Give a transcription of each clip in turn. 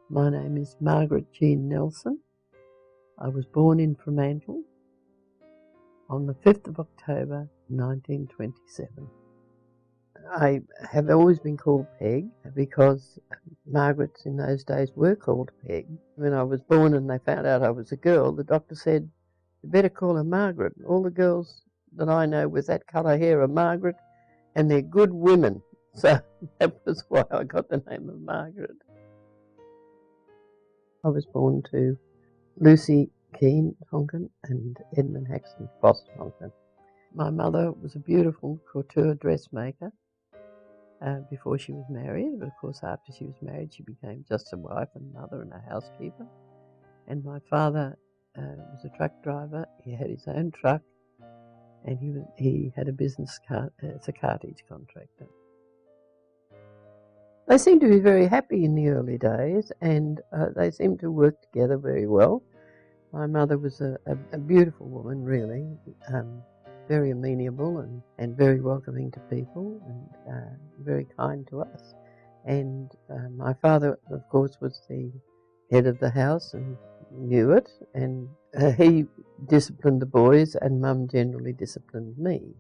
My name is Margaret Jean Nelson. I was born in Fremantle on the 5th of October 1927. I have always been called Peg because Margarets in those days were called Peg. When I was born and they found out I was a girl, the doctor said, "You better call her Margaret. All the girls that I know with that colour hair are Margaret, and they're good women." So that was why I got the name of Margaret. I was born to Lucy Keane Tonkin and Edmund Haxton Foss Tonkin. My mother was a beautiful couture dressmaker before she was married, but of course after she was married she became just a wife and mother and a housekeeper. And my father was a truck driver. He had his own truck, and he had a business as a cartage contractor. They seemed to be very happy in the early days, and they seemed to work together very well. My mother was a beautiful woman, really, very amenable and very welcoming to people, and very kind to us. And my father, of course, was the head of the house and knew it, and he disciplined the boys, and Mum generally disciplined me.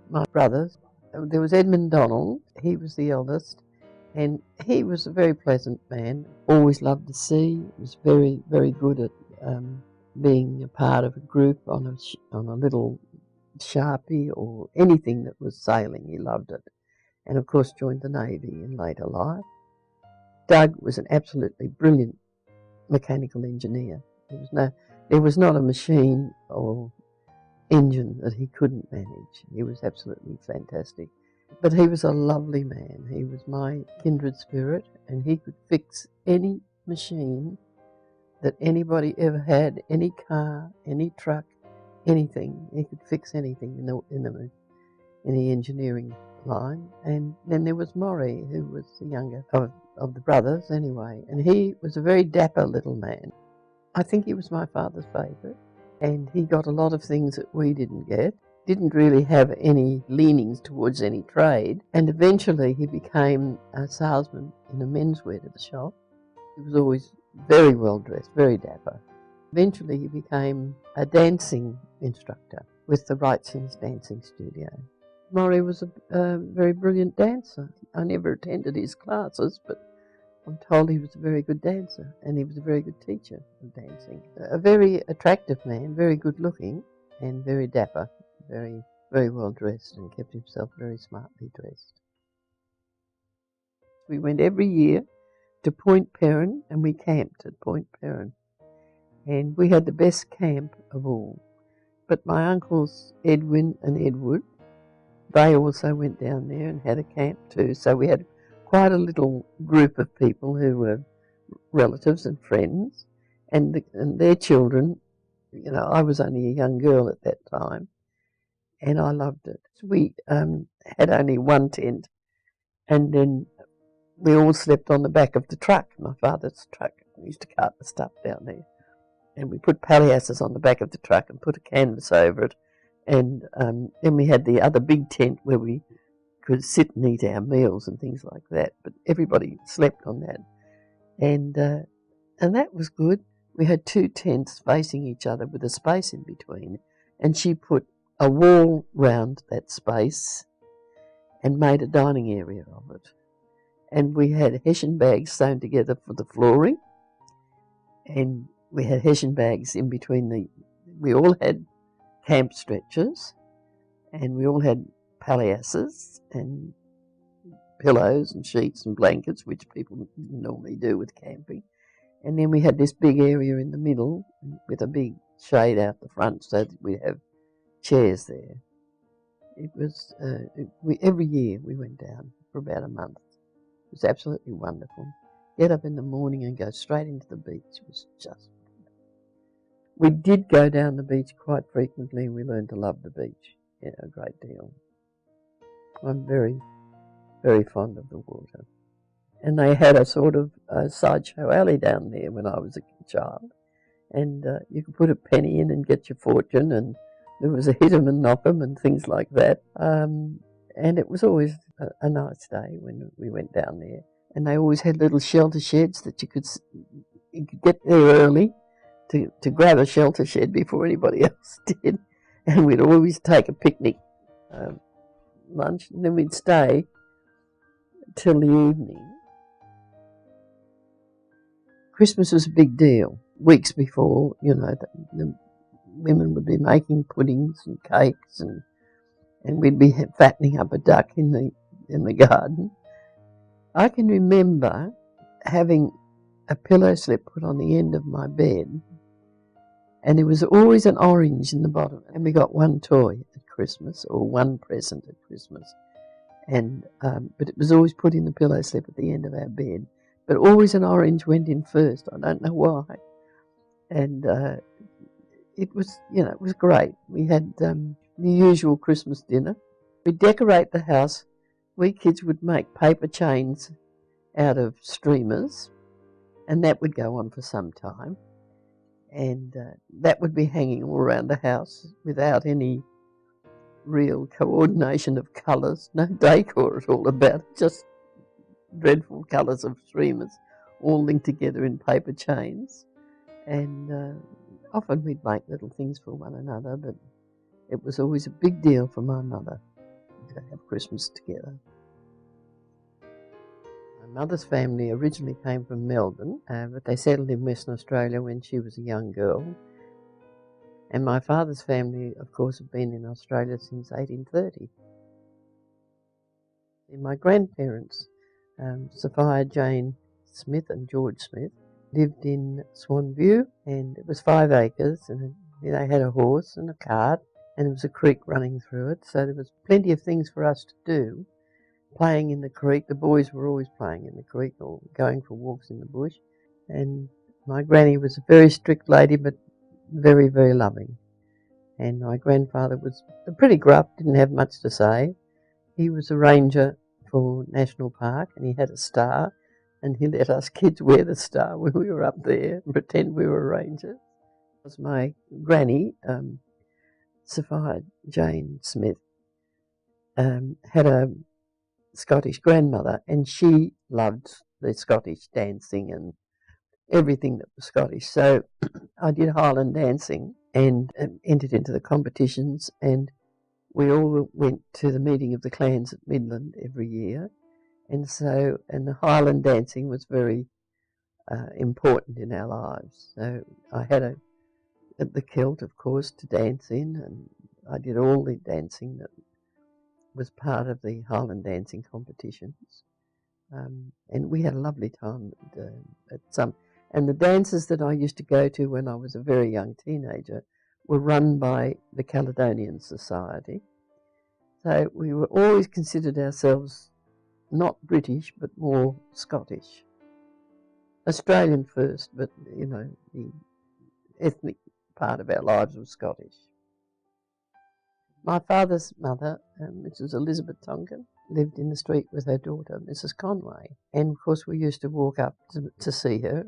My brothers, there was Edmund Donald, he was the eldest, and he was a very pleasant man, always loved the sea, was very, very good at being a part of a group on a little Sharpie or anything that was sailing, he loved it. And of course joined the Navy in later life. Doug was an absolutely brilliant mechanical engineer. There was not a machine or engine that he couldn't manage. He was absolutely fantastic. But he was a lovely man. He was my kindred spirit, and he could fix any machine that anybody ever had, any car, any truck, anything. He could fix anything in the engineering line. And then there was Maury, who was the younger of the brothers anyway, and he was a very dapper little man. I think he was my father's favourite, and he got a lot of things that we didn't get. Didn't really have any leanings towards any trade, and eventually he became a salesman in a menswear shop. He was always very well dressed, very dapper. Eventually he became a dancing instructor with the Wright Sims Dancing Studio. Maury was a very brilliant dancer. I never attended his classes, but I'm told he was a very good dancer, and he was a very good teacher of dancing. A very attractive man, very good looking, and very dapper. Very, very well dressed, and kept himself very smartly dressed. We went every year to Point Perrin, and we camped at Point Perrin. And we had the best camp of all. But my uncles Edwin and Edward, they also went down there and had a camp too. So we had quite a little group of people who were relatives and friends, and their children. You know, I was only a young girl at that time, and I loved it. We had only one tent, and then we all slept on the back of the truck, my father's truck. We used to cart the stuff down there. And we put palliasses on the back of the truck and put a canvas over it. And then we had the other big tent where we could sit and eat our meals and things like that. But everybody slept on that. And that was good. We had two tents facing each other with a space in between. And she put a wall round that space and made a dining area of it. And we had hessian bags sewn together for the flooring, and we had hessian bags in between we all had camp stretchers, and we all had palliasses and pillows and sheets and blankets, which people normally do with camping. And then we had this big area in the middle with a big shade out the front so that we'd have chairs there. It was every year we went down for about a month. It was absolutely wonderful. Get up in the morning and go straight into the beach. It was just wonderful. We did go down the beach quite frequently, and we learned to love the beach a great deal. I'm very, very fond of the water. And they had a sort of sideshow alley down there when I was a child. And you could put a penny in and get your fortune, and there was a hit 'em and knock 'em and things like that. And it was always a nice day when we went down there. and they always had little shelter sheds that you could get there early to grab a shelter shed before anybody else did. And we'd always take a picnic lunch, and then we'd stay till the evening. Christmas was a big deal. Weeks before, the women would be making puddings and cakes, and we'd be fattening up a duck in the garden. I can remember having a pillow slip put on the end of my bed, and there was always an orange in the bottom, and we got one toy at Christmas, or one present at Christmas, and but it was always put in the pillow slip at the end of our bed, but always an orange went in first. I don't know why, and it was great. We had the usual Christmas dinner. We'd decorate the house. We kids would make paper chains out of streamers, and that would go on for some time. And that would be hanging all around the house without any real coordination of colours, no decor at all about it, just dreadful colours of streamers all linked together in paper chains. And often we'd make little things for one another, but it was always a big deal for my mother to have Christmas together. My mother's family originally came from Melbourne, but they settled in Western Australia when she was a young girl. And my father's family, of course, have been in Australia since 1830. And my grandparents, Sophia Jane Smith and George Smith, lived in Swanview, and it was 5 acres, and they had a horse and a cart, and there was a creek running through it, so there was plenty of things for us to do. Playing in the creek, the boys were always playing in the creek or going for walks in the bush. And my granny was a very strict lady, but very, very loving. And my grandfather was pretty gruff, didn't have much to say. He was a ranger for National Park, and he had a star, and he let us kids wear the star when we were up there and pretend we were rangers. It was my granny, Sophia Jane Smith, had a Scottish grandmother, and she loved the Scottish dancing and everything that was Scottish. So I did Highland dancing and entered into the competitions, and we all went to the meeting of the clans at Midland every year. And the Highland dancing was very important in our lives. So I had the kilt, of course, to dance in, and I did all the dancing that was part of the Highland dancing competitions, and we had a lovely time at some. And the dances that I used to go to when I was a very young teenager were run by the Caledonian Society. So we were always considered ourselves not British, but more Scottish. Australian first, but the ethnic part of our lives was Scottish. My father's mother, Mrs. Elizabeth Tonkin, lived in the street with her daughter, Mrs. Conway. And, of course, we used to walk up to see her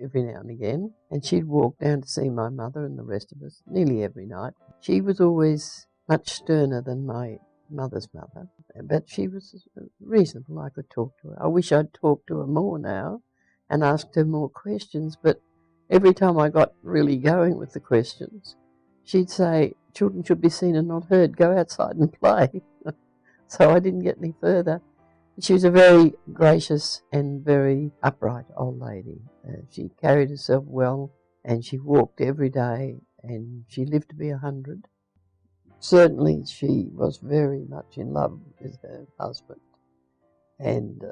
every now and again. And she'd walk down to see my mother and the rest of us nearly every night. She was always much sterner than my mother's mother, but she was reasonable. I could talk to her. I wish I'd talked to her more now and asked her more questions, but every time I got really going with the questions, she'd say, "Children should be seen and not heard. Go outside and play." So I didn't get any further. She was a very gracious and very upright old lady. She carried herself well, and she walked every day, and she lived to be 100. Certainly she was very much in love with her husband, and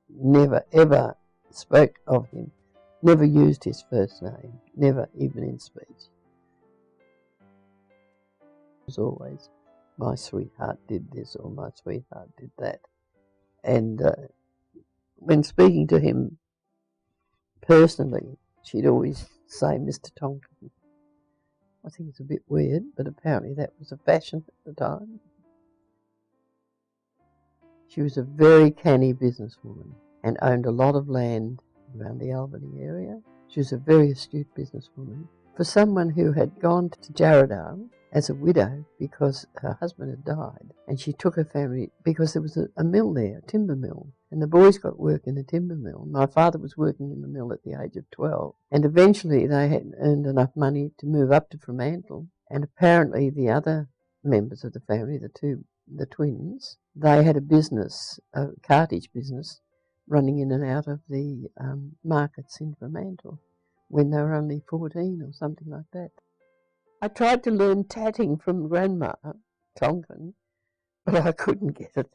never ever spoke of him, never used his first name, never even in speech. Was always, "My sweetheart did this," or "My sweetheart did that." And when speaking to him personally, she'd always say, "Mr. Tonkin." I think it's a bit weird, but apparently that was a fashion at the time. She was a very canny businesswoman and owned a lot of land around the Albany area. She was a very astute businesswoman. For someone who had gone to Jarrahdale as a widow because her husband had died, and she took her family because there was a mill there, a timber mill, and the boys got work in the timber mill. My father was working in the mill at the age of 12, and eventually they had earned enough money to move up to Fremantle, and apparently the other members of the family, the twins, they had a business, a cartage business, running in and out of the markets in Fremantle when they were only 14 or something like that. I tried to learn tatting from Grandma Tonkin, but I couldn't get it.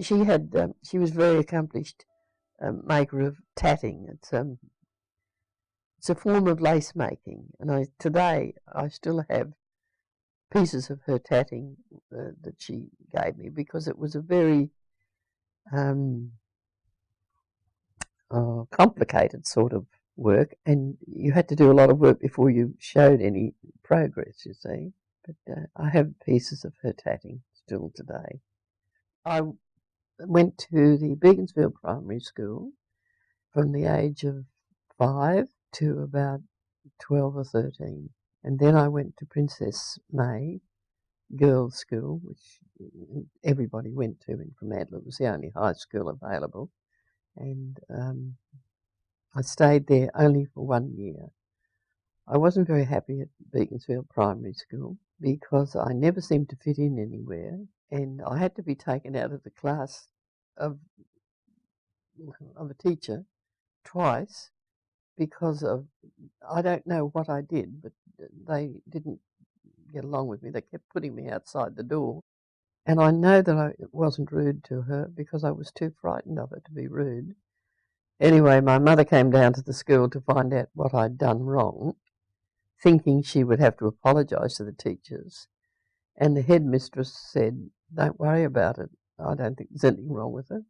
She was very accomplished maker of tatting. It's a form of lace making, and today I still have pieces of her tatting that she gave me because it was a very complicated sort of work, and you had to do a lot of work before you showed any progress, you see. But I have pieces of her tatting still today. I went to the Beaconsfield Primary School from the age of 5 to about 12 or 13. And then I went to Princess May Girls' School, which everybody went to in Fremantle. It was the only high school available. And I stayed there only for 1 year. I wasn't very happy at Beaconsfield Primary School because I never seemed to fit in anywhere, and I had to be taken out of the class of a teacher twice because of, I don't know what I did, but they didn't get along with me. They kept putting me outside the door, and I know that I wasn't rude to her because I was too frightened of her to be rude. Anyway, my mother came down to the school to find out what I'd done wrong, thinking she would have to apologise to the teachers. And the headmistress said, "Don't worry about it. I don't think there's anything wrong with her.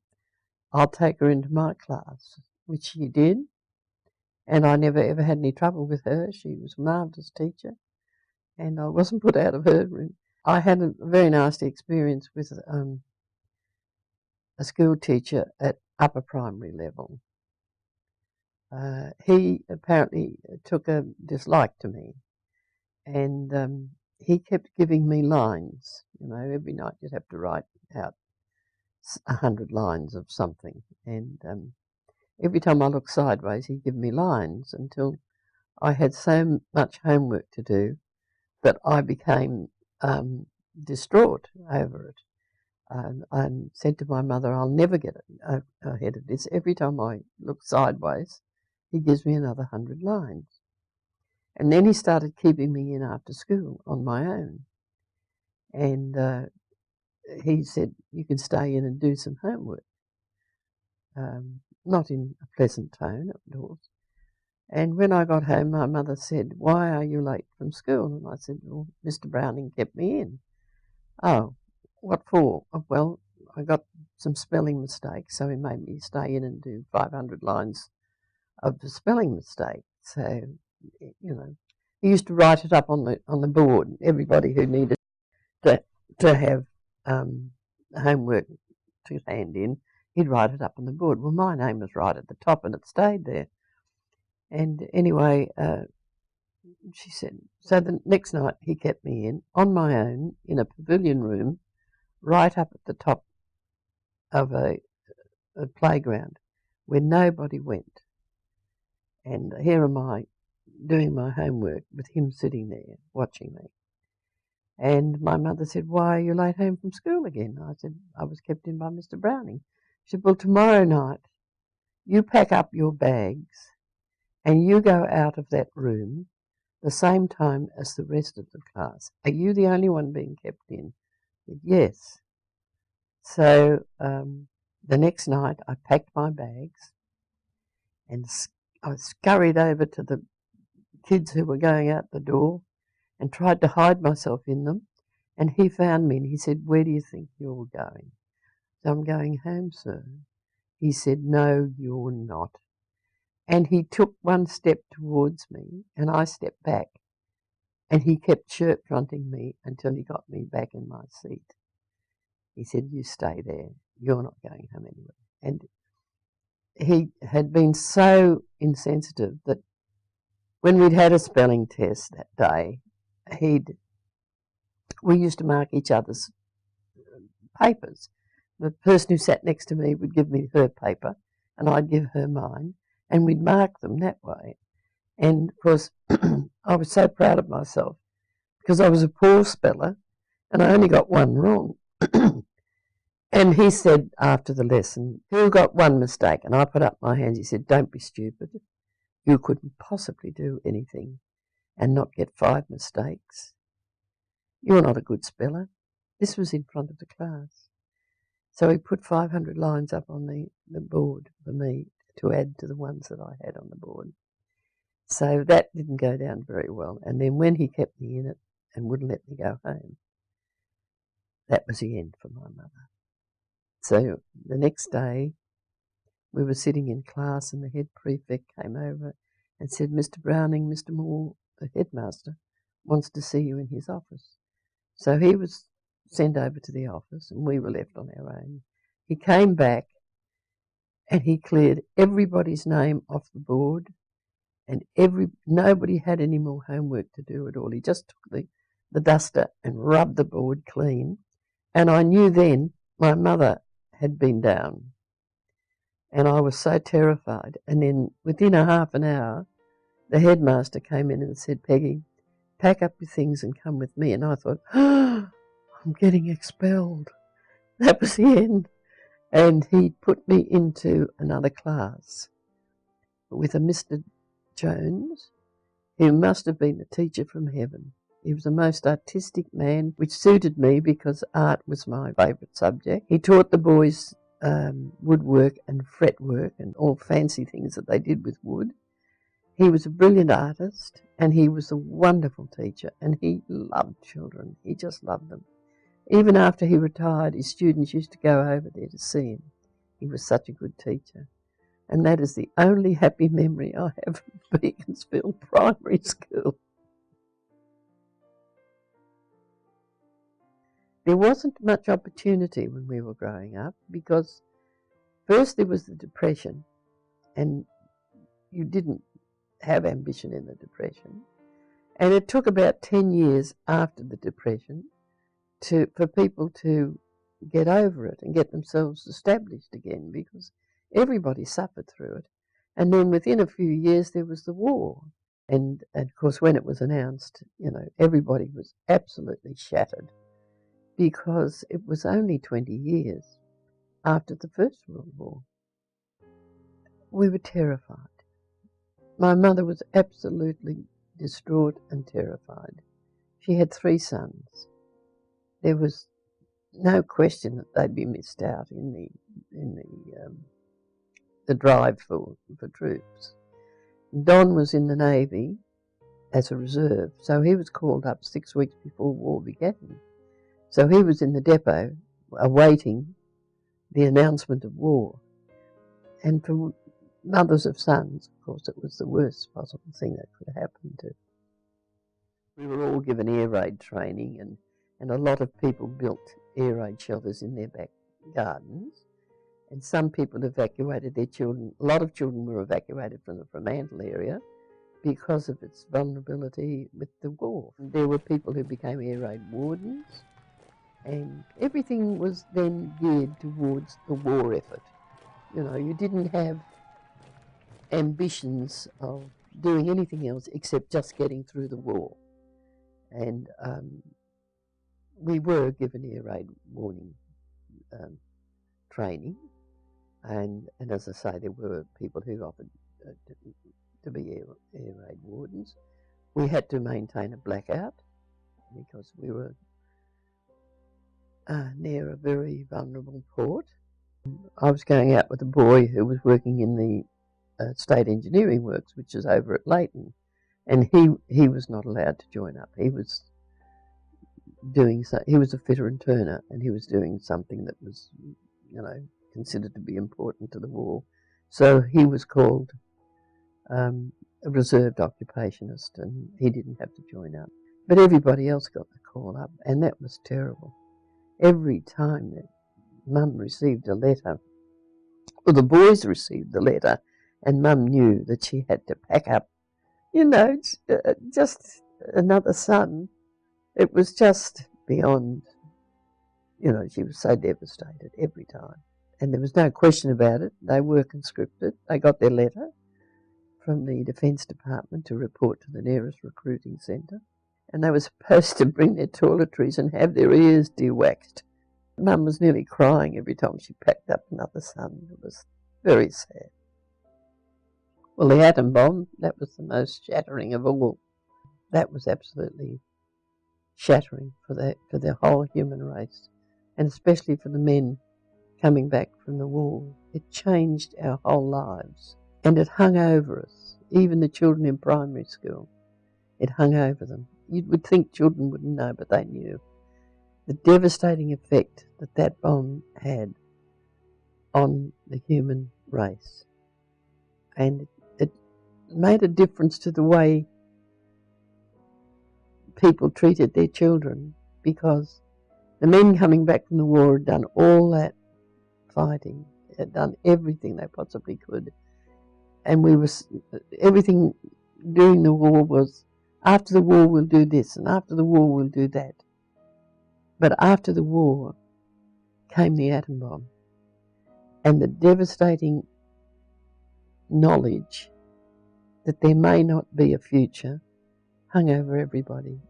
I'll take her into my class," which she did. And I never ever had any trouble with her. She was a marvellous teacher, and I wasn't put out of her room. I had a very nasty experience with a school teacher at upper primary level. He apparently took a dislike to me, and he kept giving me lines. You know, every night you'd have to write out 100 lines of something, and every time I looked sideways, he'd give me lines until I had so much homework to do that I became distraught over it. I said to my mother, "I'll never get ahead of this. Every time I look sideways, he gives me another 100 lines." And then he started keeping me in after school on my own. And he said, "You can stay in and do some homework." Not in a pleasant tone, of course. And when I got home, my mother said, "Why are you late from school?" And I said, "Well, Mr. Browning kept me in." "Oh, what for?" "Oh, well, I got some spelling mistakes, so he made me stay in and do 500 lines of the spelling mistake." So, you know, he used to write it up on the board. Everybody who needed to have homework to hand in, he'd write it up on the board. Well, my name was right at the top, and it stayed there. And anyway, she said, so the next night he kept me in on my own in a pavilion room, right up at the top of a playground where nobody went. And here am I doing my homework with him sitting there watching me. And my mother said, "Why are you late home from school again?" I said, "I was kept in by Mr. Browning." She said, "Well, tomorrow night you pack up your bags and you go out of that room the same time as the rest of the class. Are you the only one being kept in?" I said, "Yes." So the next night I packed my bags and I scurried over to the kids who were going out the door and tried to hide myself in them. And he found me and he said, "Where do you think you're going?" So, "I'm going home, sir." He said, "No, you're not." And he took one step towards me and I stepped back. And he kept shirt fronting me until he got me back in my seat. He said, "You stay there. You're not going home anywhere." And he had been so insensitive that when we'd had a spelling test that day, he'd we used to mark each other's papers. The person who sat next to me would give me her paper, and I'd give her mine, and we'd mark them that way. And of course, I was so proud of myself because I was a poor speller, and I only got one wrong. And he said after the lesson, "Who got one mistake?" And I put up my hands. He said, "Don't be stupid. You couldn't possibly do anything and not get 5 mistakes. You're not a good speller." This was in front of the class. So he put 500 lines up on the board for me to add to the ones that I had on the board. So that didn't go down very well. And then when he kept me in it and wouldn't let me go home, that was the end for my mother. So the next day, we were sitting in class and the head prefect came over and said, "Mr. Browning, Mr. Moore, the headmaster, wants to see you in his office." So he was sent over to the office and we were left on our own. He came back and he cleared everybody's name off the board, and nobody had any more homework to do at all. He just took the duster and rubbed the board clean, and I knew then my mother had been down, and I was so terrified. And then within a half an hour, the headmaster came in and said, "Peggy, pack up your things and come with me." And I thought, "Oh, I'm getting expelled." That was the end. And he put me into another class with a Mr. Jones, who must have been a teacher from heaven. He was the most artistic man, which suited me because art was my favourite subject. He taught the boys woodwork and fretwork and all fancy things that they did with wood. He was a brilliant artist and he was a wonderful teacher, and he loved children. He just loved them. Even after he retired, his students used to go over there to see him. He was such a good teacher. And that is the only happy memory I have of Beaconsfield Primary School. There wasn't much opportunity when we were growing up because first there was the Depression, and you didn't have ambition in the Depression. And it took about 10 years after the Depression for people to get over it and get themselves established again, because everybody suffered through it. And then within a few years there was the war. And of course when it was announced, everybody was absolutely shattered because it was only 20 years after the First World War. We were terrified. My mother was absolutely distraught and terrified. She had 3 sons. There was no question that they'd be missed out in the drive for troops. Don was in the Navy as a reserve, so he was called up 6 weeks before war began. So he was in the depot awaiting the announcement of war. And for mothers of sons, of course, it was the worst possible thing that could happen to. We were all given air raid training, and a lot of people built air raid shelters in their back gardens, and some people evacuated their children. A lot of children were evacuated from the Fremantle area because of its vulnerability with the war. There were people who became air raid wardens, and everything was then geared towards the war effort. You didn't have ambitions of doing anything else except just getting through the war. And we were given air raid warning training, and as I say, there were people who offered to be air raid wardens. We had to maintain a blackout because we were near a very vulnerable port. I was going out with a boy who was working in the State Engineering Works, which is over at Leighton, and he was not allowed to join up. He was a fitter and turner, and he was doing something that was, considered to be important to the war. So he was called a reserved occupationist, and he didn't have to join up. But everybody else got the call up, and that was terrible. Every time that Mum received a letter, or the boys received the letter, and Mum knew that she had to pack up, just another son. It was just beyond, she was so devastated every time. And there was no question about it. They were conscripted. They got their letter from the Defence Department to report to the nearest recruiting centre. And they were supposed to bring their toiletries and have their ears de-waxed. Mum was nearly crying every time she packed up another son. It was very sad. Well, the atom bomb, that was the most shattering of all. That was absolutely shattering for the whole human race, and especially for the men coming back from the war. It changed our whole lives, and it hung over us, even the children in primary school. It hung over them. You would think children wouldn't know, but they knew. The devastating effect that bomb had on the human race. And it made a difference to the way people treated their children, because the men coming back from the war had done all that fighting, had done everything they possibly could. And everything during the war was, after the war we'll do this, and after the war we'll do that. But after the war came the atom bomb, and the devastating knowledge that there may not be a future hung over everybody.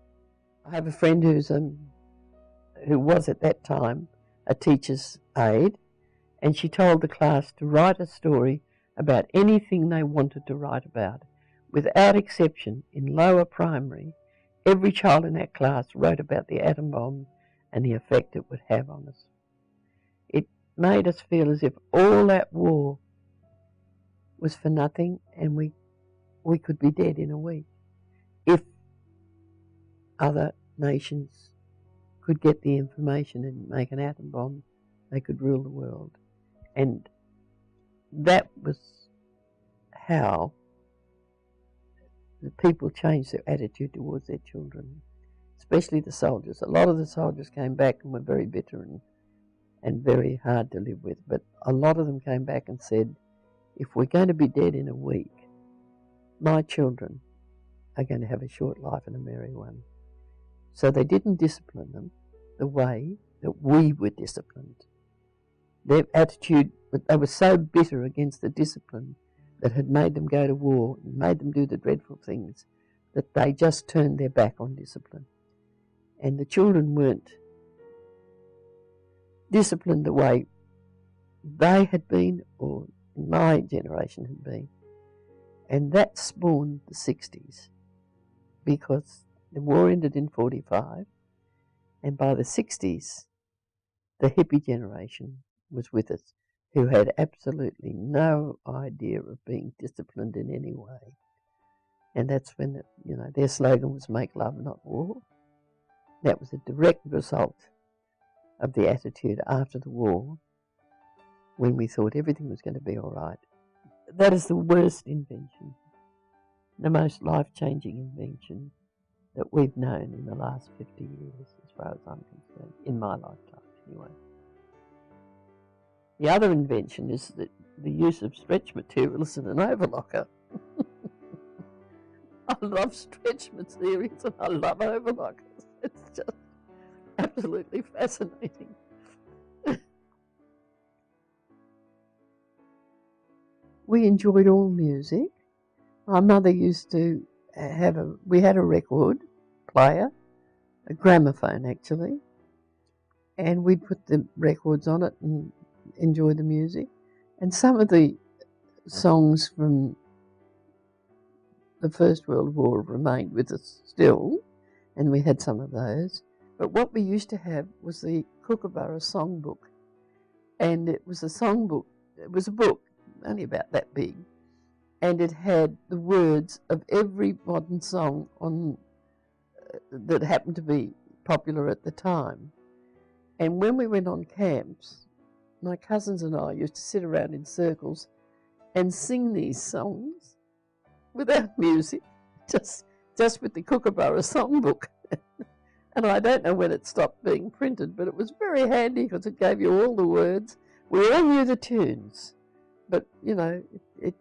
I have a friend who was at that time a teacher's aide, and she told the class to write a story about anything they wanted to write about. Without exception, in lower primary, every child in that class wrote about the atom bomb and the effect it would have on us. It made us feel as if all that war was for nothing, and we could be dead in a week if other nations could get the information and make an atom bomb. They could rule the world. And that was how the people changed their attitude towards their children, especially the soldiers. A lot of the soldiers came back and were very bitter and very hard to live with, but a lot of them came back and said, if we're going to be dead in a week, my children are going to have a short life and a merry one. So they didn't discipline them the way that we were disciplined. Their attitude, they were so bitter against the discipline that had made them go to war and made them do the dreadful things, that they just turned their back on discipline. And the children weren't disciplined the way they had been, or my generation had been. And that spawned the 60s, because the war ended in 45, and by the 60s, the hippie generation was with us, who had absolutely no idea of being disciplined in any way. And that's when, their slogan was "Make love, not war." That was a direct result of the attitude after the war, when we thought everything was going to be all right. That is the worst invention, the most life-changing invention that we've known in the last 50 years, as far as I'm concerned, in my lifetime anyway. The other invention is the use of stretch materials in an overlocker. I love stretch materials and I love overlockers. It's just absolutely fascinating. We enjoyed all music. My mother used to we had a record player, a gramophone actually, and we'd put the records on it and enjoy the music. And some of the songs from the First World War have remained with us still, and we had some of those. But what we used to have was the Kookaburra songbook, and it was a songbook. It was a book only about that big, and it had the words of every modern song on that happened to be popular at the time. And when we went on camps, my cousins and I used to sit around in circles and sing these songs without music, just with the Kookaburra songbook. And I don't know when it stopped being printed, but it was very handy because it gave you all the words. We all knew the tunes, but it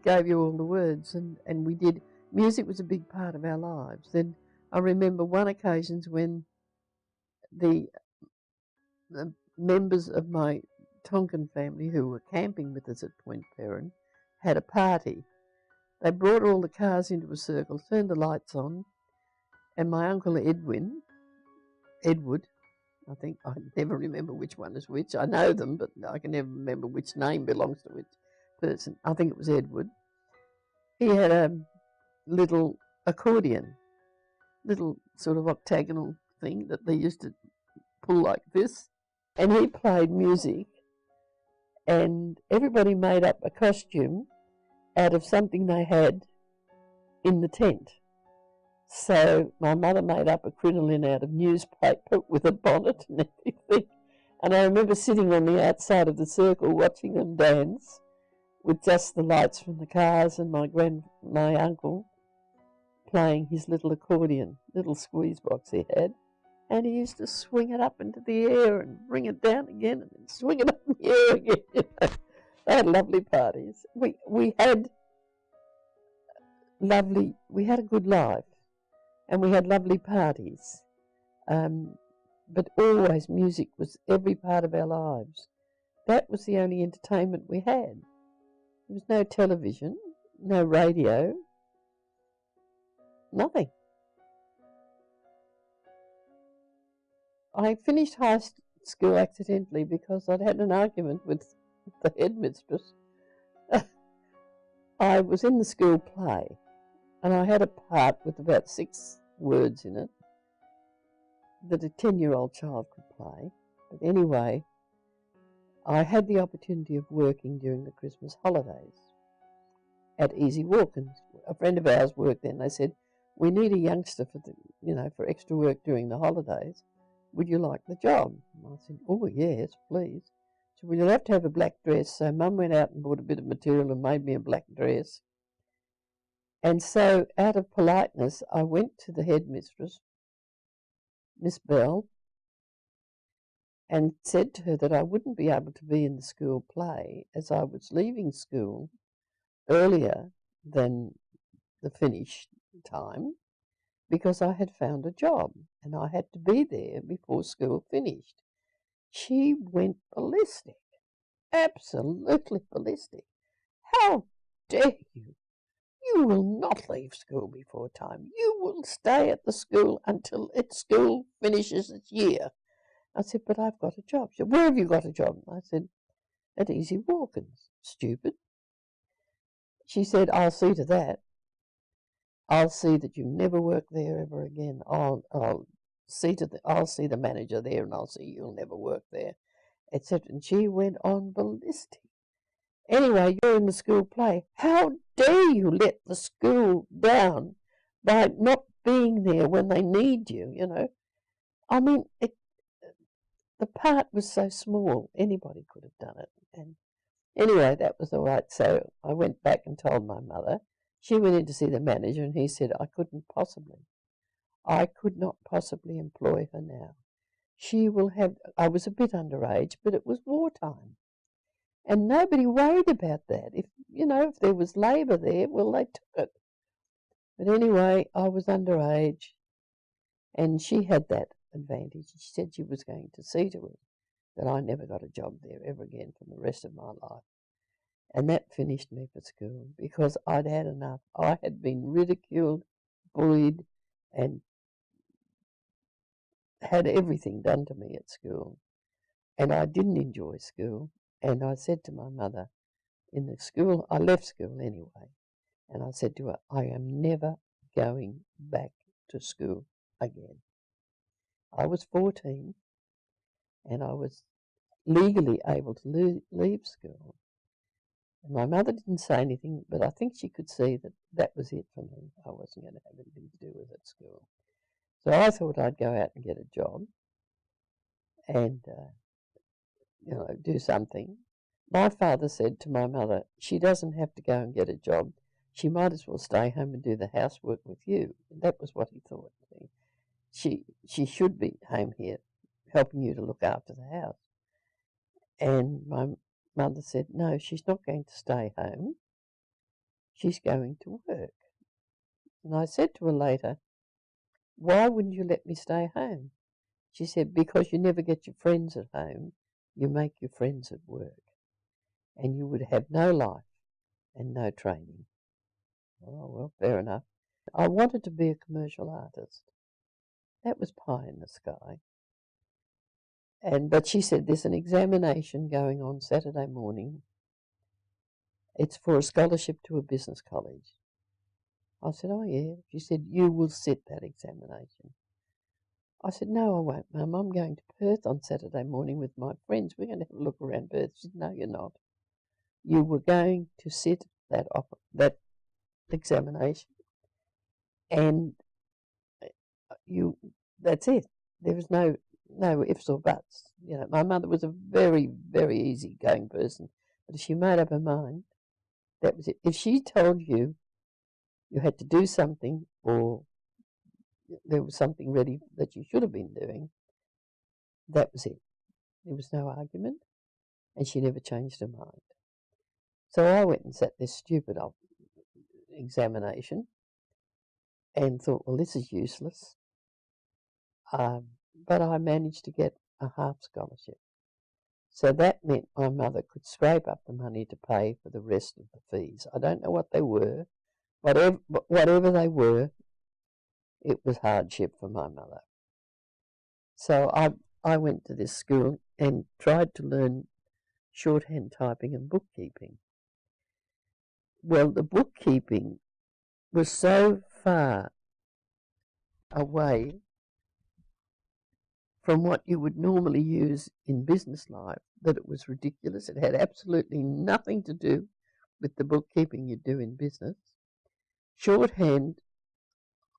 gave you all the words, and music was a big part of our lives. Then I remember one occasion when the members of my Tonkin family who were camping with us at Point Perrin had a party. They brought all the cars into a circle, turned the lights on, and my uncle Edward, I think, I never remember which one is which. I know them, but I can never remember which name belongs to which person. I think it was Edward. He had a little accordion, little sort of octagonal thing that they used to pull like this, and he played music, and everybody made up a costume out of something they had in the tent. So my mother made up a crinoline out of newspaper with a bonnet and everything. And I remember sitting on the outside of the circle watching them dance with just the lights from the cars and my uncle playing his little accordion, little squeeze box he had. And he used to swing it up into the air and bring it down again and then swing it up in the air again. You know. They had lovely parties. We had a good life. And we had lovely parties, but always music was every part of our lives. That was the only entertainment we had. There was no television, no radio, nothing. I finished high school accidentally because I'd had an argument with the headmistress. I was in the school play, and I had a part with about 6 words in it that a 10-year-old child could play. But anyway, I had the opportunity of working during the Christmas holidays at Easy Walk, and a friend of ours worked there, and they said, "We need a youngster for extra work during the holidays. Would you like the job?" And I said, "Oh yes, please." So we'll have to have a black dress. So Mum went out and bought a bit of material and made me a black dress. And so, out of politeness, I went to the headmistress, Miss Bell, and said to her that I wouldn't be able to be in the school play as I was leaving school earlier than the finish time because I had found a job and I had to be there before school finished. She went ballistic, absolutely ballistic. "How dare you? You will not leave school before time. You will stay at the school until school finishes its year." I said, "But I've got a job." She said, "Where have you got a job?" I said, "At Easy Walkins." Stupid. She said, "I'll see to that. I'll see that you never work there ever again. I'll see the manager there, and I'll see you'll never work there," etc. And she went on ballistic. "Anyway, you're in the school play. How dare you let the school down by not being there when they need you, you know?" I mean, the part was so small, anybody could have done it. And anyway, that was all right. So I went back and told my mother. She went in to see the manager, and he said I could not possibly employ her now. I was a bit underage, but it was wartime. And nobody worried about that. If there was labour there, well, they took it. But anyway, I was underage, and she had that advantage. She said she was going to see to it that I never got a job there ever again for the rest of my life. And that finished me for school because I'd had enough. I had been ridiculed, bullied, and had everything done to me at school. And I didn't enjoy school. And I said to my mother, in the school, I left school anyway, and I said to her, "I am never going back to school again." I was 14, and I was legally able to leave school. And my mother didn't say anything, but I think she could see that that was it for me. I wasn't going to have anything to do with it at school. So I thought I'd go out and get a job and, do something. My father said to my mother, "She doesn't have to go and get a job. She might as well stay home and do the housework with you." And that was what he thought. She should be home here helping you to look after the house. And my mother said, "No, she's not going to stay home. She's going to work." And I said to her later, "Why wouldn't you let me stay home?" She said, because you never get your friends at home, you make your friends at work. And you would have no life and no training. Oh, well, fair enough. I wanted to be a commercial artist. That was pie in the sky. But she said, there's an examination going on Saturday morning. It's for a scholarship to a business college. I said, oh, yeah. She said, you will sit that examination. I said, no, I won't, Mum. I'm going to Perth on Saturday morning with my friends. We're going to have a look around Perth. She said, no, you're not. You were going to sit that examination, and that's it. There was no ifs or buts. You know, my mother was a very, very easygoing person, but if she made up her mind, that was it. If she told you you had to do something, or there was something ready that you should have been doing, that was it. There was no argument, and she never changed her mind. So I went and sat this stupid examination and thought, well, this is useless. But I managed to get a half scholarship. So that meant my mother could scrape up the money to pay for the rest of the fees. I don't know what they were. Whatever they were, it was hardship for my mother. So I went to this school and tried to learn shorthand typing and bookkeeping. Well, the bookkeeping was so far away from what you would normally use in business life that it was ridiculous. It had absolutely nothing to do with the bookkeeping you do in business. Shorthand,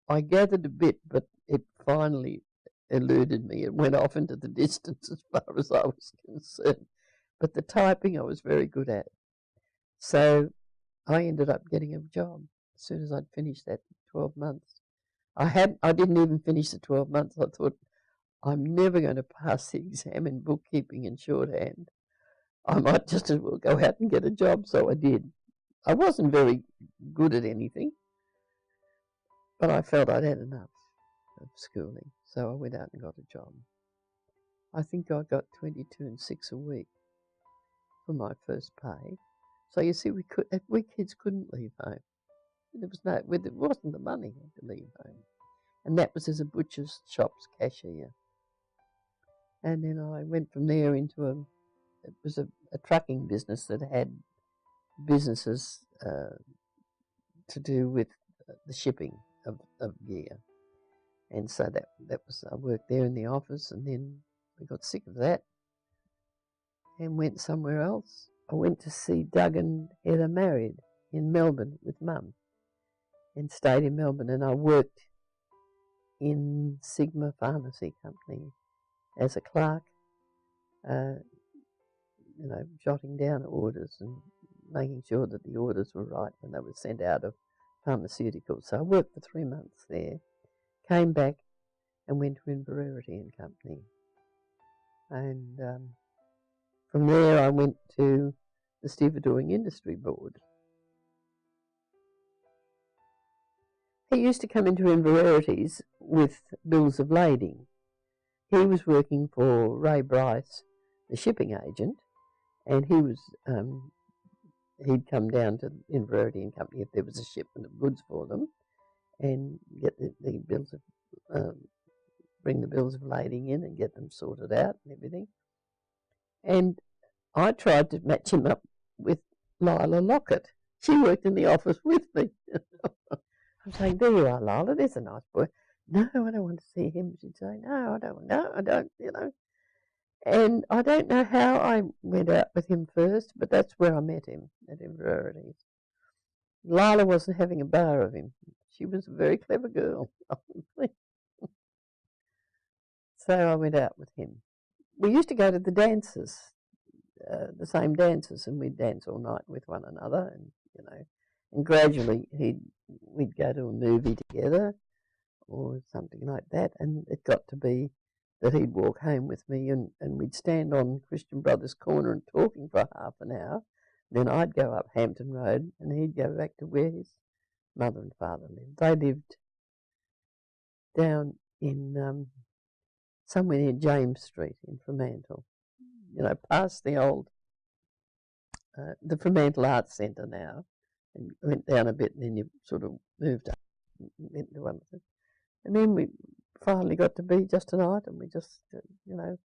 I gathered a bit, but it finally eluded me. It went off into the distance as far as I was concerned. But the typing I was very good at. So I ended up getting a job as soon as I'd finished that 12 months. I didn't even finish the 12 months. I thought, I'm never going to pass the exam in bookkeeping and shorthand. I might just as well go out and get a job. So I did. I wasn't very good at anything, but I felt I'd had enough of schooling. So I went out and got a job. I think I got 22 and 6 a week for my first pay. So you see, we kids couldn't leave home. It wasn't the money to leave home. And that was as a butcher's shop's cashier. And then I went from there into a trucking business that had businesses to do with the shipping of gear. And so I worked there in the office, and then I got sick of that and went somewhere else. I went to see Doug and Heather married in Melbourne with Mum, and stayed in Melbourne, and I worked in Sigma Pharmacy Company as a clerk, jotting down orders and making sure that the orders were right when they were sent out of pharmaceuticals. So I worked for 3 months there, came back and went to Inverarity and Company. And from there I went to the Stevedoring Industry Board. He used to come into Inverarities with bills of lading. He was working for Ray Bryce, the shipping agent, and he'd come down to Inverarity and Company if there was a shipment of goods for them, and get the bills of bring the bills of lading in and get them sorted out and everything. And I tried to match him up with Lila Lockett. She worked in the office with me. I'm saying, there you are, Lila, there's a nice boy. No, I don't want to see him. She'd say, no, I don't, And I don't know how I went out with him first, but that's where I met him, at Inverarities. Lila wasn't having a bar of him. She was a very clever girl. So I went out with him. We used to go to the dances, the same dances, and we'd dance all night with one another, and gradually we'd go to a movie together or something like that, and it got to be that he'd walk home with me, and we'd stand on Christian Brothers Corner and talking for half an hour. Then I'd go up Hampton Road, and he'd go back to where his mother and father lived. They lived down in somewhere near James Street in Fremantle. You know, past the old, the Fremantle Arts Centre now, and went down a bit, and then you sort of moved up, and went into one of them. And then we finally got to be just an item. We just, you know,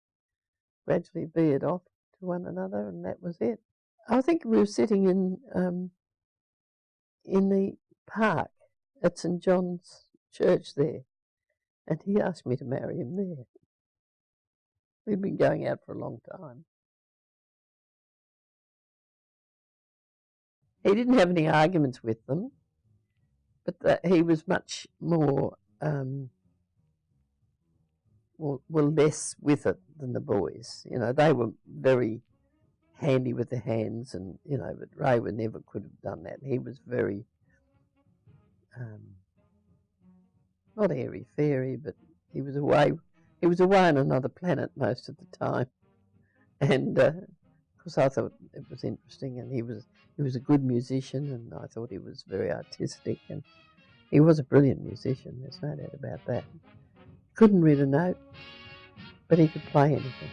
gradually veered off to one another, and that was it. I think we were sitting in the park at St John's Church there, and he asked me to marry him there. We'd been going out for a long time. He didn't have any arguments with them, but he was much more, less with it than the boys. You know, they were very handy with their hands, and you know, but Ray would never could have done that. He was very, not airy fairy, but he was away. He was away on another planet most of the time, and of course I thought it was interesting. And he was a good musician, and I thought he was very artistic, and he was a brilliant musician. There's no doubt about that. Couldn't read a note, but he could play anything.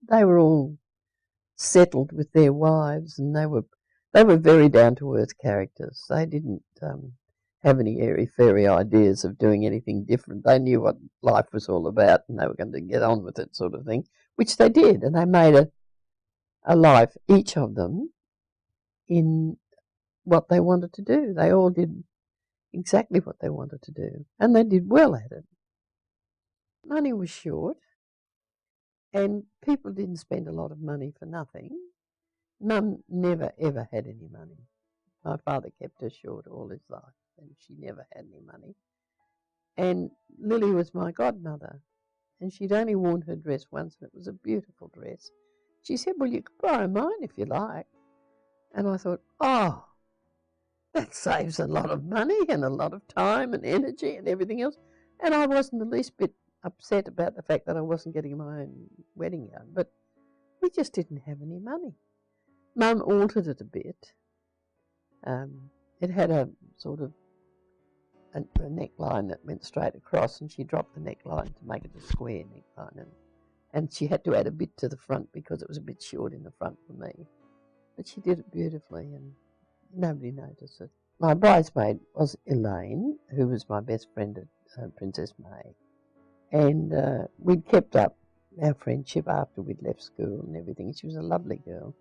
They were all settled with their wives, and they were very down to earth characters. They didn't have any airy fairy ideas of doing anything different. They knew what life was all about, and they were going to get on with it, sort of thing, which they did, and they made a life, each of them, in what they wanted to do. They all did exactly what they wanted to do, and they did well at it. Money was short, and people didn't spend a lot of money for nothing. Mum never ever had any money. My father kept her short all his life, and she never had any money. And Lily was my godmother, and she'd only worn her dress once, and it was a beautiful dress. She said, well, you could borrow mine if you like. And I thought, oh, that saves a lot of money and a lot of time and energy and everything else. And I wasn't the least bit upset about the fact that I wasn't getting my own wedding gown, but we just didn't have any money. Mum altered it a bit. It had a sort of a neckline that went straight across, and she dropped the neckline to make it a square neckline, and she had to add a bit to the front because it was a bit short in the front for me. But she did it beautifully, and nobody noticed it. My bridesmaid was Elaine, who was my best friend at Princess May. And we'd kept up our friendship after we'd left school and everything. She was a lovely girl.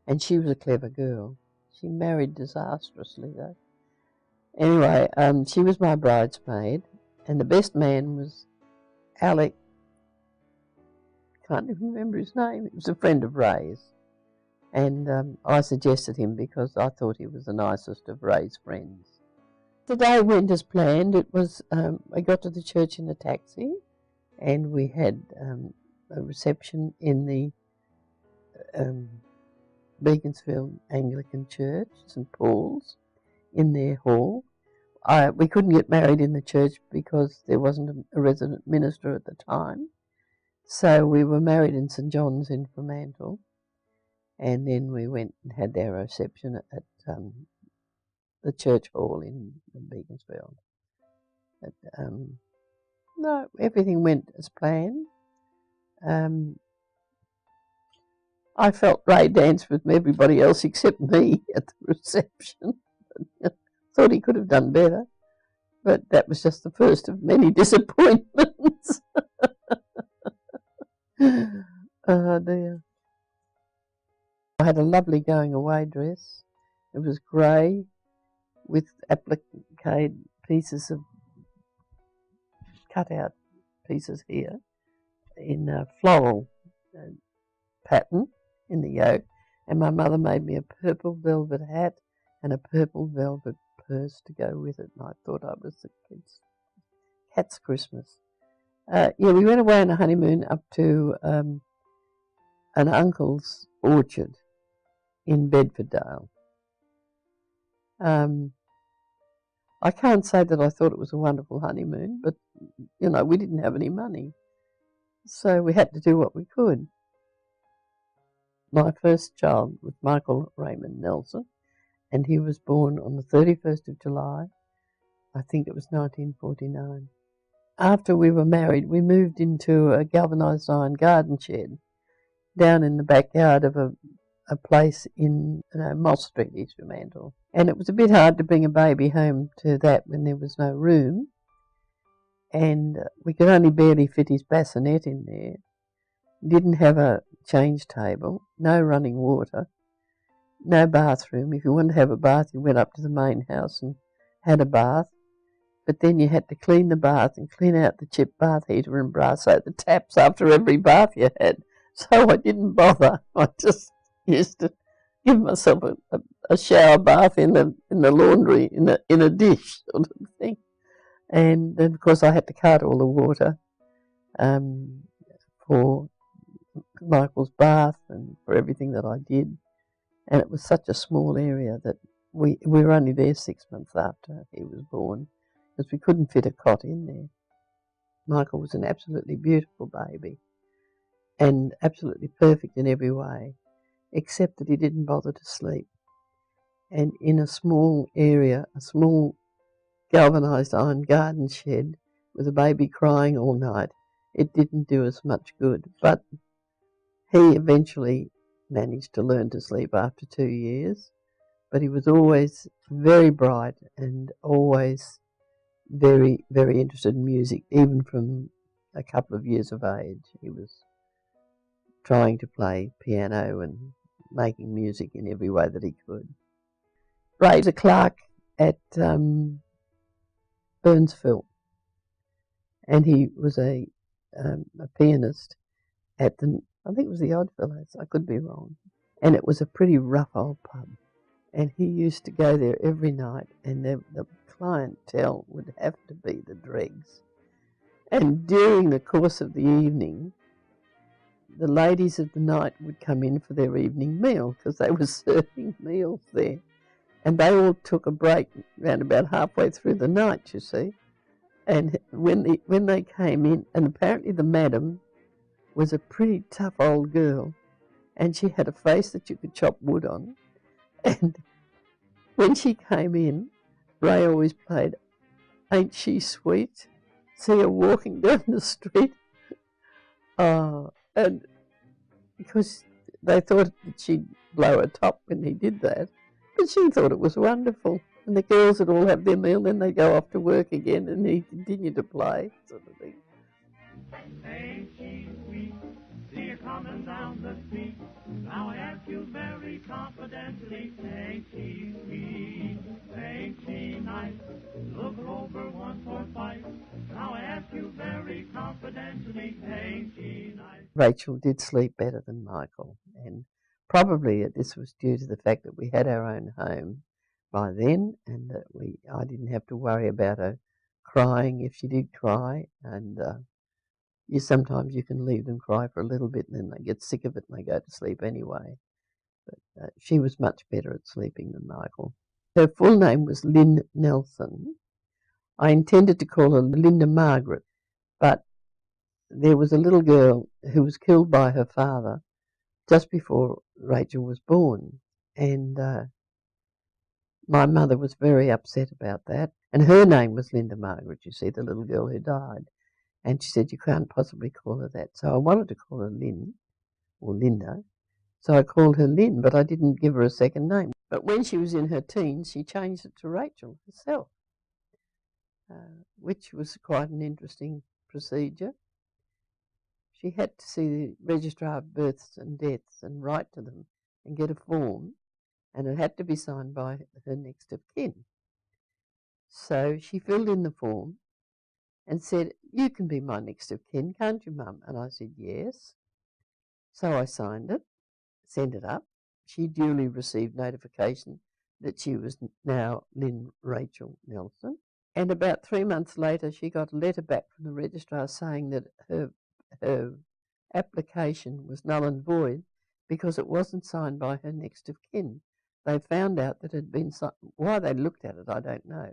And she was a clever girl. She married disastrously, though. Anyway, she was my bridesmaid, and the best man was Alec. Can't even remember his name. He was a friend of Ray's. And I suggested him because I thought he was the nicest of Ray's friends. The day went as planned. It was, I got to the church in a taxi, and we had a reception in the Beaconsfield Anglican Church, St Paul's, in their hall. We couldn't get married in the church because there wasn't a resident minister at the time. So we were married in St John's in Fremantle, and then we went and had our reception at the church hall in Beaconsfield. But, no, everything went as planned. I felt Ray danced with everybody else except me at the reception. Thought he could have done better, but that was just the first of many disappointments. Oh dear. I had a lovely going away dress. It was grey with applique pieces of cut out pieces here in a floral pattern in the yoke, and my mother made me a purple velvet hat and a purple velvet purse to go with it, and I thought I was the cat's Christmas. We went away on a honeymoon up to an uncle's orchard in Bedfordale. I can't say that I thought it was a wonderful honeymoon, but, you know, we didn't have any money, so we had to do what we could. my first child was Michael Raymond Nelson, and he was born on the 31st of July, I think it was 1949. After we were married, we moved into a galvanised iron garden shed down in the backyard of a place in Moss Street, East Fremantle. And it was a bit hard to bring a baby home to that when there was no room, and we could only barely fit his bassinet in there. Didn't have a change table, no running water, no bathroom. If you wanted to have a bath, you went up to the main house and had a bath. But then you had to clean the bath and clean out the chip bath heater and brass out the taps after every bath you had. So I didn't bother. I just used to give myself a shower bath in the laundry in a dish sort of thing. And then, of course, I had to cart all the water for Michael's bath and for everything that I did. And it was such a small area that we were only there 6 months after he was born, because we couldn't fit a cot in there. Michael was an absolutely beautiful baby and absolutely perfect in every way, except that he didn't bother to sleep. And in a small area, a small galvanised iron garden shed with a baby crying all night, it didn't do us much good. But he eventually managed to learn to sleep after 2 years, but he was always very bright and always very, very interested in music. Even from a couple of years of age, he was trying to play piano and making music in every way that he could. Ray was a clerk at Burnsville, and he was a pianist at I think it was the Oddfellows, I could be wrong. And it was a pretty rough old pub. And he used to go there every night, and the clientele would have to be the dregs. And during the course of the evening, the ladies of the night would come in for their evening meal, because they were serving meals there. And they all took a break around about halfway through the night, you see. And when they came in, and apparently the madam was a pretty tough old girl, and she had a face that you could chop wood on. And when she came in, Ray always played "Ain't She Sweet?" See her walking down the street. And because they thought that she'd blow her top when he did that, but she thought it was wonderful. And the girls would all have their meal, then they'd go off to work again, and he'd continue to play, sort of thing. Ain't she sweet? See her coming down the street. Now I ask you very confidentially, ain't she sweet? Ain't she nice? Look her over once or twice. Now I ask you very confidentially, ain't she nice? Rachel did sleep better than Michael, and probably this was due to the fact that we had our own home by then, and that I didn't have to worry about her crying if she did cry. And sometimes you can leave them cry for a little bit, and then they get sick of it and they go to sleep anyway. But she was much better at sleeping than Michael. Her full name was Lynn Nelson. I intended to call her Linda Margaret, but there was a little girl who was killed by her father just before Rachel was born, and my mother was very upset about that. And her name was Linda Margaret, you see, the little girl who died. And she said, you can't possibly call her that. So I wanted to call her Lynn, or Linda. So I called her Lynn, but I didn't give her a second name. But when she was in her teens, she changed it to Rachel herself, which was quite an interesting procedure. She had to see the registrar of births and deaths and write to them and get a form, and it had to be signed by her next of kin. So she filled in the form and said, you can be my next of kin, can't you, Mum? And I said, yes. So I signed it, sent it up. She duly received notification that she was now Lynn Rachel Nelson. And about 3 months later, she got a letter back from the registrar saying that her application was null and void because it wasn't signed by her next of kin. They found out that it had been signed. Why they looked at it, I don't know.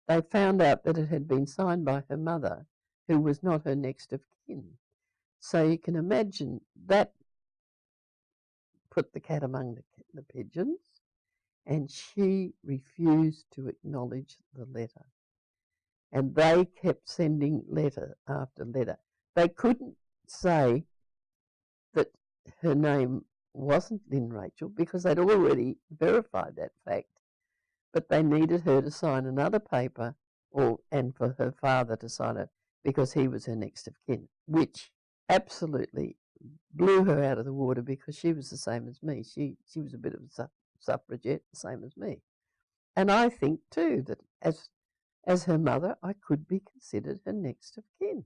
They found out that it had been signed by her mother, who was not her next of kin. So you can imagine that put the cat among the pigeons, and she refused to acknowledge the letter. And they kept sending letter after letter. They couldn't say that her name wasn't Lynn Rachel because they'd already verified that fact, but they needed her to sign another paper and for her father to sign it because he was her next of kin, which absolutely blew her out of the water because she was the same as me. She was a bit of a suffragette, the same as me. And I think too that as her mother, I could be considered her next of kin.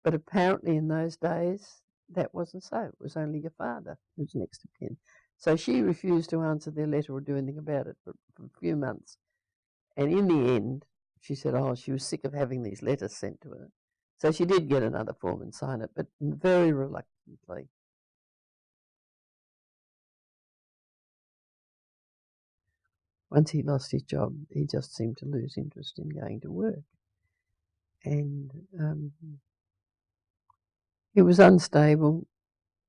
But apparently in those days, that wasn't so. It was only your father who's next of kin. So she refused to answer their letter or do anything about it for a few months. And in the end, she said, she was sick of having these letters sent to her. So she did get another form and sign it, but very reluctantly. Once he lost his job, he just seemed to lose interest in going to work. And he was unstable,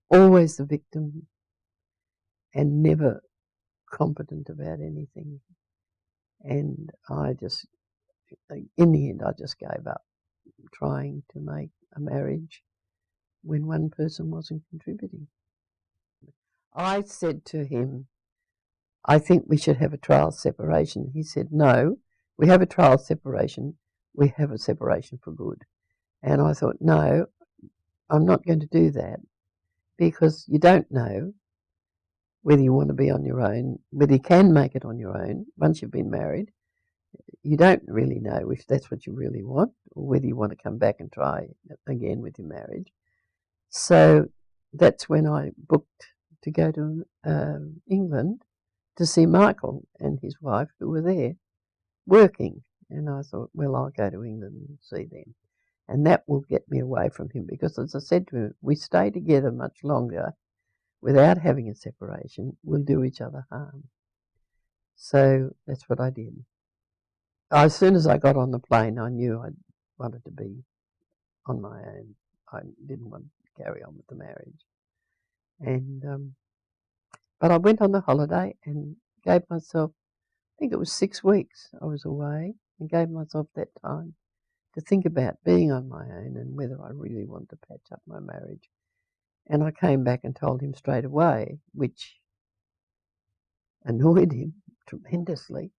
always the victim, and never competent about anything. And in the end, I just gave up trying to make a marriage when one person wasn't contributing. I said to him, I think we should have a trial separation. He said, no, we have a trial separation. We have a separation for good. And I thought, no, I'm not going to do that because you don't know whether you want to be on your own, whether you can make it on your own once you've been married. You don't really know if that's what you really want or whether you want to come back and try again with your marriage. So that's when I booked to go to England to see Michael and his wife who were there working. And I thought, well, I'll go to England and see them. And that will get me away from him because, as I said to him, if we stay together much longer without having a separation, we'll do each other harm. So that's what I did. As soon as I got on the plane, I knew I wanted to be on my own. I didn't want to carry on with the marriage. And but I went on the holiday and gave myself, I think it was 6 weeks I was away, and gave myself that time to think about being on my own and whether I really wanted to patch up my marriage. And I came back and told him straight away, which annoyed him tremendously.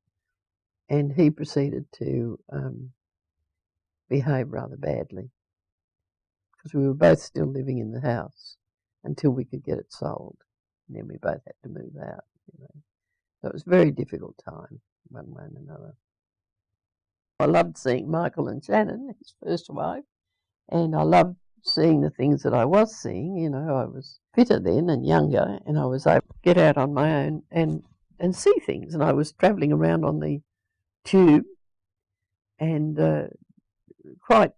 And he proceeded to behave rather badly because we were both still living in the house until we could get it sold. And then we both had to move out. So it was a very difficult time, one way and another. I loved seeing Michael and Shannon, his first wife, and I loved seeing the things that I was seeing. I was fitter then and younger, and I was able to get out on my own and see things. And I was travelling around on the tube and quite,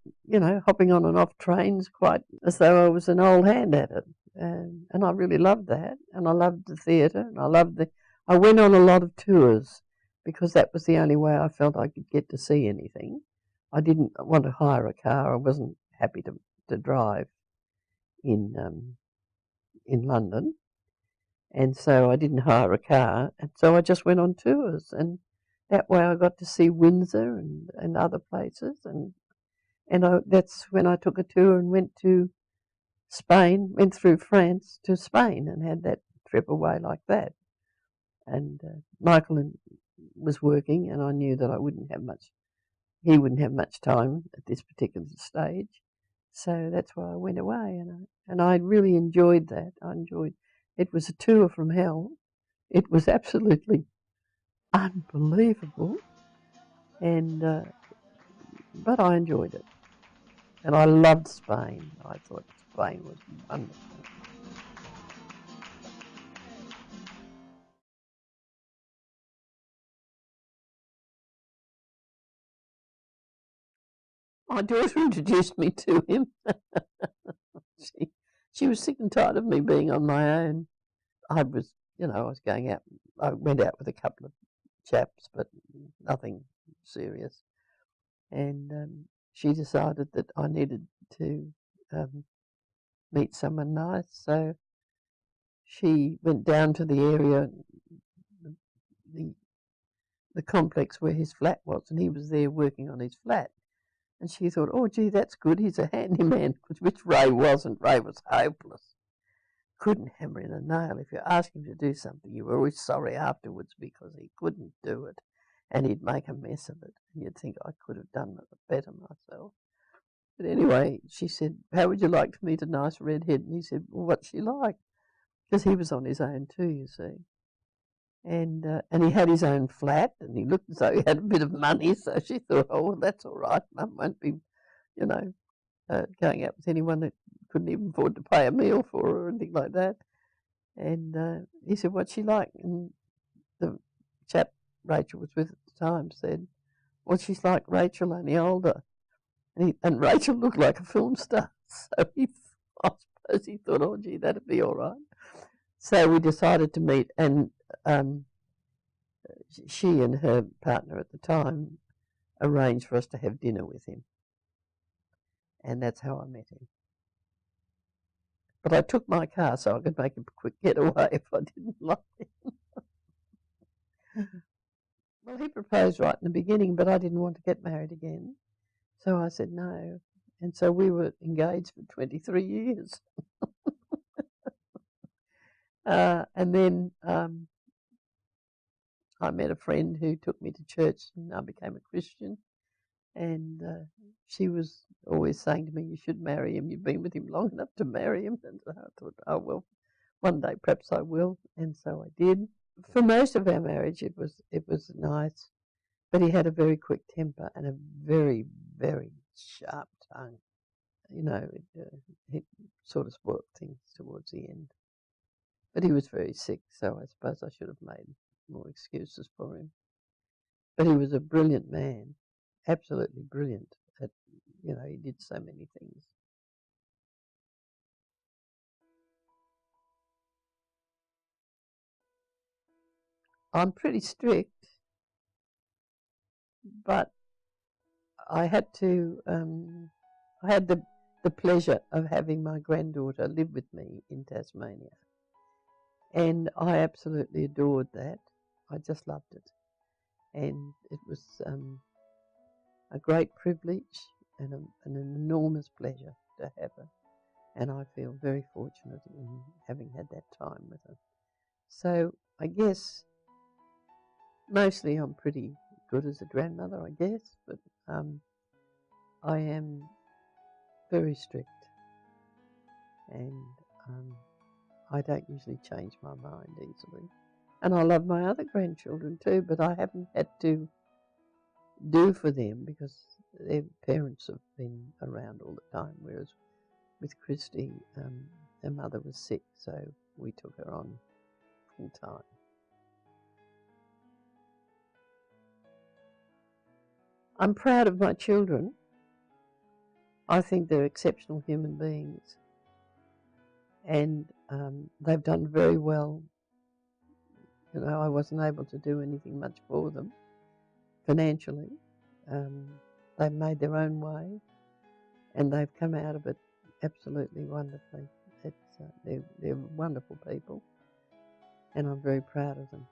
hopping on and off trains quite as though I was an old hand at it. And I really loved that. And I loved the theatre, and I went on a lot of tours because that was the only way I felt I could get to see anything. I didn't want to hire a car. I wasn't happy to drive in London, and so I didn't hire a car, and so I just went on tours, and that way I got to see Windsor and other places, and that's when I took a tour and went to Spain, went through France to Spain, and had that trip away like that. And Michael was working, and I knew that he wouldn't have much time at this particular stage. So that's why I went away, and I really enjoyed that. It was a tour from hell. It was absolutely unbelievable, and but I enjoyed it, and I loved Spain. I thought Spain was wonderful. My daughter introduced me to him. she, she was sick and tired of me being on my own. I was going out. I went out with a couple of chaps, but nothing serious. And she decided that I needed to meet someone nice, so she went down to the area, the, the complex where his flat was, and he was there working on his flat. And she thought, oh, gee, that's good. He's a handyman, which Ray wasn't. Ray was hopeless. Couldn't hammer in a nail. If you asked him to do something, you were always sorry afterwards because he couldn't do it, and he'd make a mess of it. And you'd think, I could have done it better myself. But anyway, she said, how would you like to meet a nice redhead? And he said, well, what's she like? Because he was on his own too, you see. And he had his own flat, and he looked as though he had a bit of money, so she thought, oh, well, that's all right. Mum won't be, you know, going out with anyone that couldn't even afford to pay a meal for her or anything like that. And he said, what's she like? And the chap Rachel was with at the time said, well, she's like Rachel, only older. And Rachel looked like a film star, so I suppose he thought, oh, gee, that'd be all right. So we decided to meet, and she and her partner at the time arranged for us to have dinner with him. And that's how I met him. But I took my car so I could make a quick getaway if I didn't like him. Well, he proposed right in the beginning, but I didn't want to get married again. So I said no. And so we were engaged for 23 years. And then I met a friend who took me to church, and I became a Christian. And she was always saying to me, you should marry him. You've been with him long enough to marry him. And I thought, oh, well, one day perhaps I will. And so I did. For most of our marriage, it was nice. But he had a very quick temper and a very, very sharp tongue. You know, it sort of spoiled things towards the end. But he was very sick, so I suppose I should have made more excuses for him. But he was a brilliant man, absolutely brilliant. He did so many things. I'm pretty strict, but I had the pleasure of having my granddaughter live with me in Tasmania. And I absolutely adored that. I just loved it. And it was a great privilege and an enormous pleasure to have her. And I feel very fortunate in having had that time with her. So I guess mostly I'm pretty good as a grandmother, I guess, but I am very strict, and I don't usually change my mind easily. And I love my other grandchildren too, but I haven't had to do for them because their parents have been around all the time, whereas with Christy, her mother was sick, so we took her on full time. I'm proud of my children. I think they're exceptional human beings, and they've done very well. You know, I wasn't able to do anything much for them financially. They've made their own way, and they've come out of it absolutely wonderfully. They're wonderful people, and I'm very proud of them.